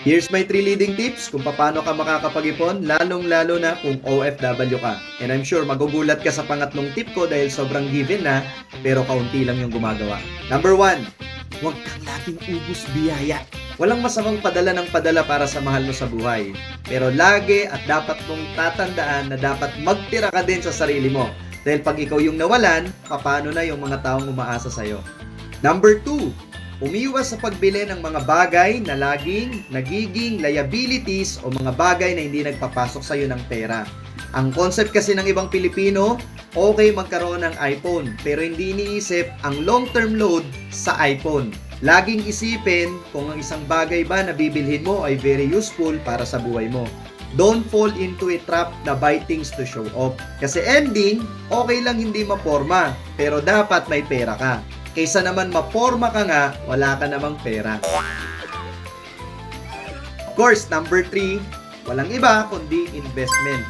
Here's my 3 leading tips kung paano ka makakapag-ipon, lalong-lalo na kung OFW ka. And I'm sure magugulat ka sa pangatlong tip ko dahil sobrang given na, pero kaunti lang yung gumagawa. Number 1, huwag kang laging ubus biyaya. Walang masamang padala ng padala para sa mahal mo sa buhay. Pero lagi at dapat mong tatandaan na dapat magtira ka din sa sarili mo. Dahil pag ikaw yung nawalan, paano na yung mga taong umaasa sa'yo? Number 2, umiwas sa pagbili ng mga bagay na laging nagiging liabilities o mga bagay na hindi nagpapasok sa'yo ng pera. Ang concept kasi ng ibang Pilipino, okay magkaroon ng iPhone, pero hindi iniisip ang long-term load sa iPhone. Laging isipin kung ang isang bagay ba na bibilhin mo ay very useful para sa buhay mo. Don't fall into a trap na buy things to show off. Kasi ending, okay lang hindi maporma, pero dapat may pera ka. Kaysa naman maporma ka nga, wala ka namang pera. Of course, number 3, walang iba kundi investment.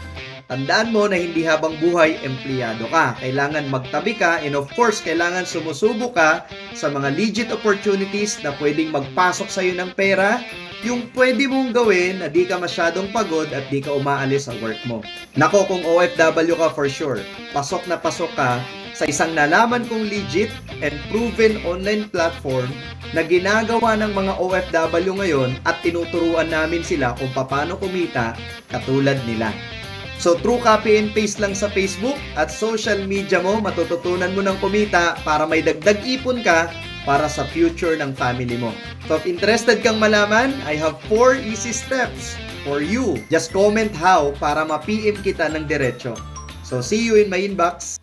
Tandaan mo na hindi habang buhay empleyado ka. Kailangan magtabi ka, and of course, kailangan sumusubo ka sa mga legit opportunities na pwedeng magpasok sa'yo ng pera, yung pwede mong gawin na di ka masyadong pagod at di ka umaalis sa work mo. Nako, kung OFW ka for sure, pasok na pasok ka sa isang nalaman kong legit and proven online platform na ginagawa ng mga OFW ngayon at tinuturuan namin sila kung paano kumita katulad nila. So through copy and paste lang sa Facebook at social media mo, matututunan mo ng kumita para may dagdag ipon ka para sa future ng family mo. So if interested kang malaman, I have 4 easy steps for you. Just comment how para ma-PM kita ng diretso. So see you in my inbox.